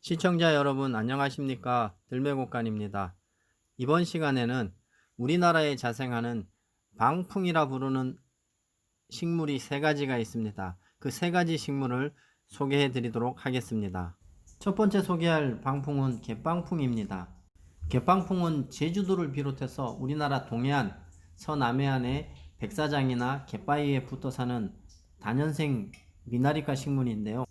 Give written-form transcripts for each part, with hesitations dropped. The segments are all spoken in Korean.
시청자 여러분 안녕하십니까? 들매곡간입니다. 이번 시간에는 우리나라에 자생하는 방풍이라 부르는 식물이 세 가지가 있습니다. 그 세 가지 식물을 소개해 드리도록 하겠습니다. 첫 번째 소개할 방풍은 갯방풍입니다. 갯방풍은 제주도를 비롯해서 우리나라 동해안, 서남해안의 백사장이나 갯바위에 붙어 사는 다년생 미나리과 식물인데요.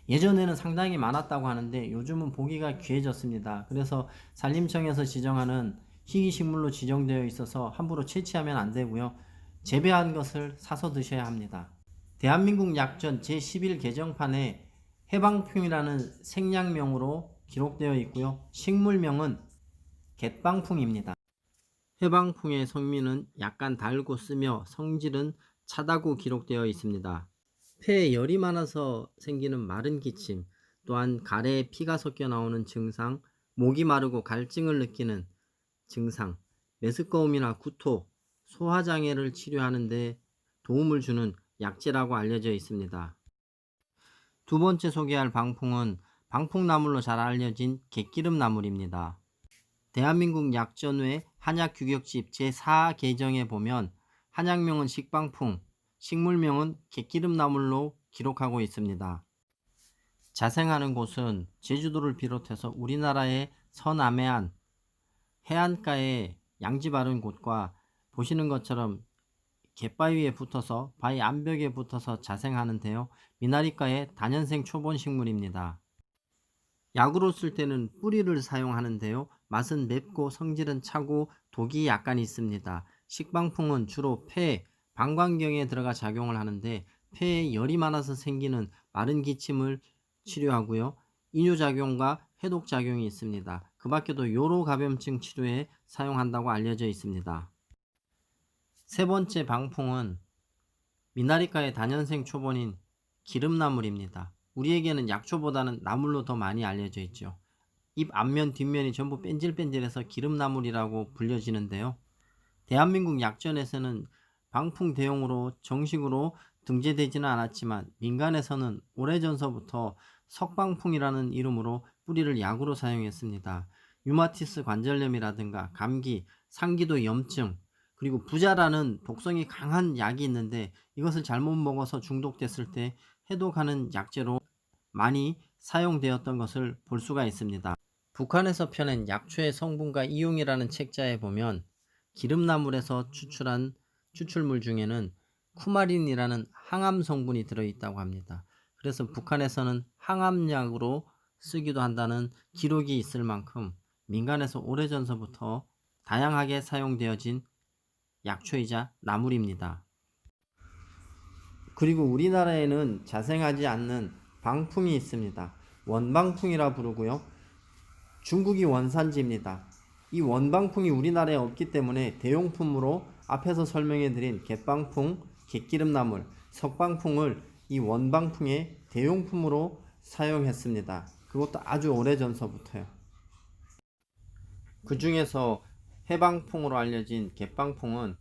예전에는 상당히 많았다고 하는데 요즘은 보기가 귀해졌습니다. 그래서 산림청에서 지정하는 희귀식물로 지정되어 있어서 함부로 채취하면 안 되고요. 재배한 것을 사서 드셔야 합니다. 대한민국 약전 제11 개정판에 해방풍이라는 생략명으로 기록되어 있고요. 식물명은 갯방풍입니다. 해방풍의 성미는 약간 달고 쓰며 성질은 차다고 기록되어 있습니다. 폐에 열이 많아서 생기는 마른 기침, 또한 가래에 피가 섞여 나오는 증상, 목이 마르고 갈증을 느끼는 증상, 메스꺼움이나 구토, 소화장애를 치료하는 데 도움을 주는 약재라고 알려져 있습니다. 두 번째 소개할 방풍은 방풍나물로 잘 알려진 갯기름나물입니다. 대한민국 약전외 한약규격집 제4 개정에 보면 한약명은 식방풍, 식물명은 갯기름나물로 기록하고 있습니다. 자생하는 곳은 제주도를 비롯해서 우리나라의 서남해안, 해안가에 양지 바른 곳과 보시는 것처럼 갯바위에 붙어서 바위 암벽에 붙어서 자생하는데요. 미나리과의 다년생 초본 식물입니다. 약으로 쓸 때는 뿌리를 사용하는데요. 맛은 맵고 성질은 차고 독이 약간 있습니다. 식방풍은 주로 폐, 방광경에 들어가 작용을 하는데 폐에 열이 많아서 생기는 마른 기침을 치료하고요. 이뇨작용과 해독작용이 있습니다. 그 밖에도 요로감염증 치료에 사용한다고 알려져 있습니다. 세 번째 방풍은 미나리과의 다년생 초본인 기름나물입니다. 우리에게는 약초보다는 나물로 더 많이 알려져 있죠. 잎 앞면 뒷면이 전부 뺀질뺀질해서 기름나물이라고 불려지는데요. 대한민국 약전에서는 방풍 대용으로 정식으로 등재되지는 않았지만 민간에서는 오래전서부터 석방풍이라는 이름으로 뿌리를 약으로 사용했습니다. 류마티스 관절염이라든가 감기, 상기도 염증, 그리고 부자라는 독성이 강한 약이 있는데 이것을 잘못 먹어서 중독됐을 때 해독하는 약재로 많이 사용되었던 것을 볼 수가 있습니다. 북한에서 펴낸 약초의 성분과 이용이라는 책자에 보면 기름나물에서 추출한 추출물 중에는 쿠마린이라는 항암 성분이 들어있다고 합니다. 그래서 북한에서는 항암약으로 쓰기도 한다는 기록이 있을 만큼 민간에서 오래전서부터 다양하게 사용되어진 약초이자 나물입니다. 그리고 우리나라에는 자생하지 않는 방풍이 있습니다. 원방풍이라 부르고요. 중국이 원산지입니다. 이 원방풍이 우리나라에 없기 때문에 대용품으로 앞에서 설명해드린 갯방풍, 갯기름나물, 석방풍을 이 원방풍의 대용품으로 사용했습니다. 그것도 아주 오래전서부터요. 그 중에서 해방풍으로 알려진 갯방풍은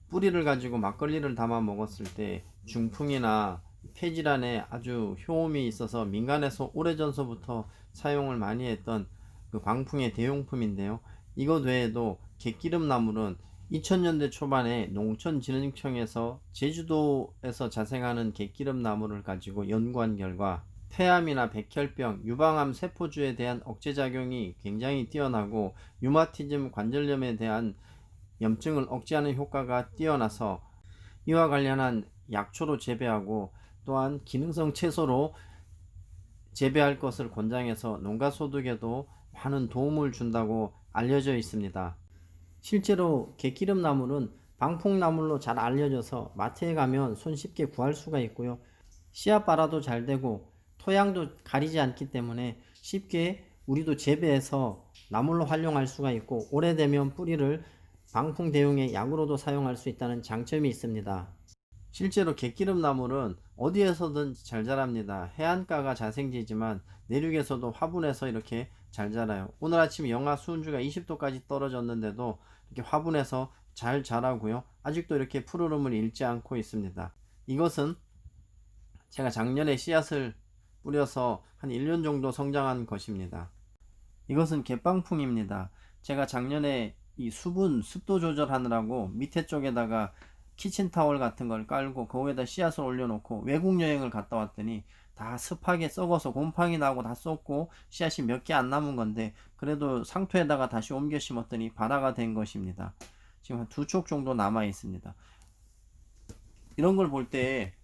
뿌리를 가지고 막걸리를 담아 먹었을 때 중풍이나 폐질환에 아주 효험이 있어서 민간에서 오래전서부터 사용을 많이 했던 그 방풍의 대용품인데요. 이것 외에도 갯기름나물은 2000년대 초반에 농촌진흥청에서 제주도에서 자생하는 갯기름나물을 가지고 연구한 결과 폐암이나 백혈병, 유방암 세포주에 대한 억제작용이 굉장히 뛰어나고 류마티즘 관절염에 대한 염증을 억제하는 효과가 뛰어나서 이와 관련한 약초로 재배하고 또한 기능성 채소로 재배할 것을 권장해서 농가 소득에도 많은 도움을 준다고 알려져 있습니다. 실제로 갯기름나물은 방풍나물로 잘 알려져서 마트에 가면 손쉽게 구할 수가 있고요. 씨앗 발화도 잘 되고 토양도 가리지 않기 때문에 쉽게 우리도 재배해서 나물로 활용할 수가 있고 오래되면 뿌리를 방풍 대용의 약으로도 사용할 수 있다는 장점이 있습니다. 실제로 갯기름나물은 어디에서든 잘 자랍니다. 해안가가 자생지지만 내륙에서도 화분에서 이렇게 잘 자라요. 오늘 아침 영하 수온주가 20도까지 떨어졌는데도 이렇게 화분에서 잘 자라고요. 아직도 이렇게 푸르름을 잃지 않고 있습니다. 이것은 제가 작년에 씨앗을 뿌려서 한 1년 정도 성장한 것입니다. 이것은 갯방풍입니다. 제가 작년에 이 수분, 습도 조절하느라고 밑에 쪽에다가 키친타월 같은 걸 깔고 그 위에다 씨앗을 올려놓고 외국 여행을 갔다 왔더니 다 습하게 썩어서 곰팡이 나고 다 썩고 씨앗이 몇 개 안 남은 건데 그래도 상토에다가 다시 옮겨 심었더니 발화가 된 것입니다. 지금 한 2촉 정도 남아 있습니다. 이런 걸 볼 때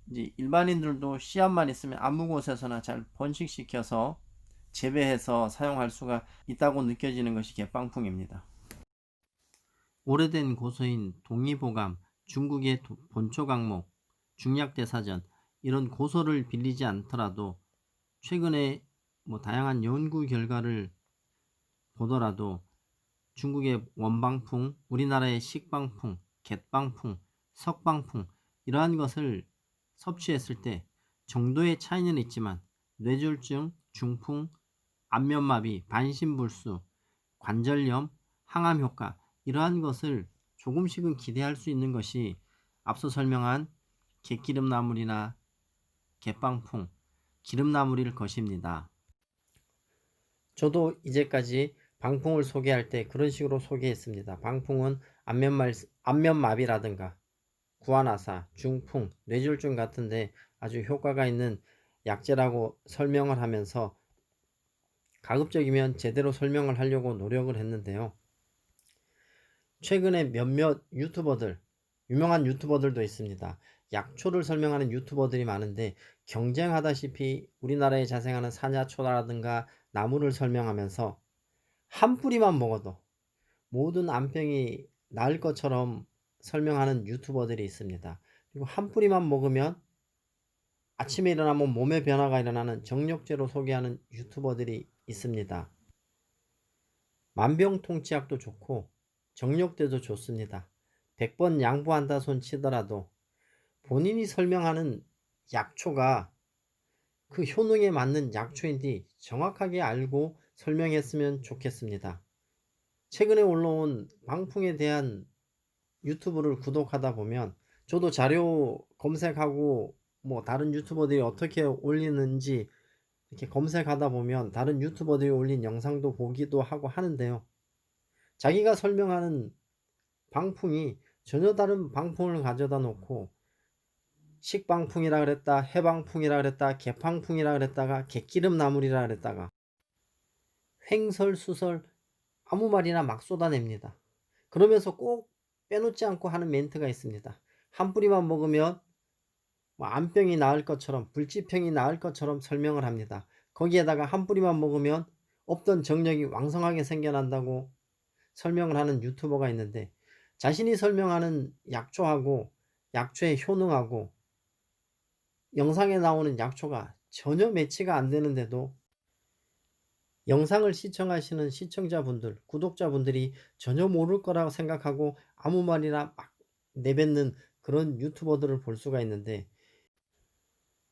이제 일반인들도 씨앗만 있으면 아무 곳에서나 잘 번식시켜서 재배해서 사용할 수가 있다고 느껴지는 것이 갯방풍입니다. 오래된 고서인 동의보감, 중국의 본초 강목, 중약대사전 이런 고서를 빌리지 않더라도 최근에 다양한 연구 결과를 보더라도 중국의 원방풍, 우리나라의 식방풍, 갯방풍, 석방풍 이러한 것을 섭취했을 때 정도의 차이는 있지만 뇌졸중, 중풍, 안면마비, 반신불수, 관절염, 항암효과 이러한 것을 조금씩은 기대할 수 있는 것이 앞서 설명한 갯기름나물이나 갯방풍, 기름나물일 것입니다. 저도 이제까지 방풍을 소개할 때 그런 식으로 소개했습니다. 방풍은 안면마비라든가 구안아사, 중풍, 뇌졸중 같은데 아주 효과가 있는 약재라고 설명을 하면서 가급적이면 제대로 설명을 하려고 노력을 했는데요. 최근에 몇몇 유튜버들, 유명한 유튜버들도 있습니다. 약초를 설명하는 유튜버들이 많은데 경쟁하다시피 우리나라에 자생하는 사냐초라든가 나무를 설명하면서 한 뿌리만 먹어도 모든 암병이 나을 것처럼 설명하는 유튜버들이 있습니다. 그리고 한 뿌리만 먹으면 아침에 일어나면 몸에 변화가 일어나는 정력제로 소개하는 유튜버들이 있습니다. 만병통치약도 좋고 정력제도 좋습니다. 100번 양보한다 손 치더라도 본인이 설명하는 약초가 그 효능에 맞는 약초인지 정확하게 알고 설명했으면 좋겠습니다. 최근에 올라온 방풍에 대한 유튜브를 구독하다 보면 저도 자료 검색하고 다른 유튜버들이 어떻게 올리는지 이렇게 검색하다 보면 다른 유튜버들이 올린 영상도 보기도 하고 하는데요. 자기가 설명하는 방풍이 전혀 다른 방풍을 가져다 놓고 식방풍이라 그랬다, 해방풍이라 그랬다, 개방풍이라 그랬다가 갯기름나물이라 그랬다가 횡설수설 아무 말이나 막 쏟아냅니다. 그러면서 꼭 빼놓지 않고 하는 멘트가 있습니다. 한 뿌리만 먹으면 암병이 나을 것처럼 불치병이 나을 것처럼 설명을 합니다. 거기에다가 한 뿌리만 먹으면 없던 정력이 왕성하게 생겨난다고 설명을 하는 유튜버가 있는데 자신이 설명하는 약초하고 약초의 효능하고 영상에 나오는 약초가 전혀 매치가 안 되는데도 영상을 시청하시는 시청자분들, 구독자분들이 전혀 모를 거라고 생각하고 아무 말이나 막 내뱉는 그런 유튜버들을 볼 수가 있는데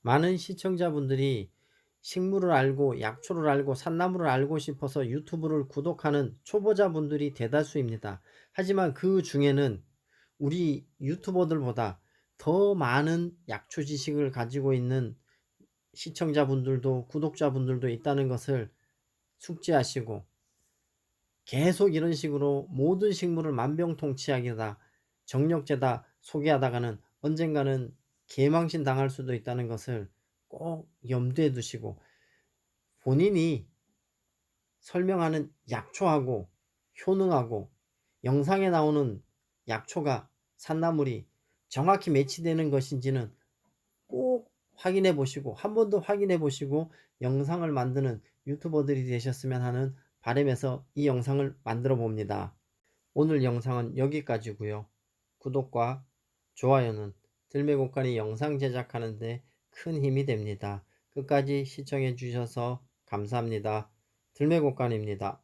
많은 시청자분들이 식물을 알고 약초를 알고 산나물을 알고 싶어서 유튜브를 구독하는 초보자분들이 대다수입니다. 하지만 그 중에는 우리 유튜버들보다 더 많은 약초 지식을 가지고 있는 시청자분들도 구독자분들도 있다는 것을 숙지하시고 계속 이런 식으로 모든 식물을 만병통치약이다, 정력제다 소개하다가는 언젠가는 개망신 당할 수도 있다는 것을 꼭 염두에 두시고 본인이 설명하는 약초하고 효능하고 영상에 나오는 약초가 산나물이 정확히 매치되는 것인지는 꼭 확인해 보시고 한 번 더 확인해 보시고 영상을 만드는 유튜버들이 되셨으면 하는 바람에서 이 영상을 만들어 봅니다. 오늘 영상은 여기까지고요. 구독과 좋아요는 들매곡간이 영상 제작하는데 큰 힘이 됩니다. 끝까지 시청해 주셔서 감사합니다. 들매곡간입니다.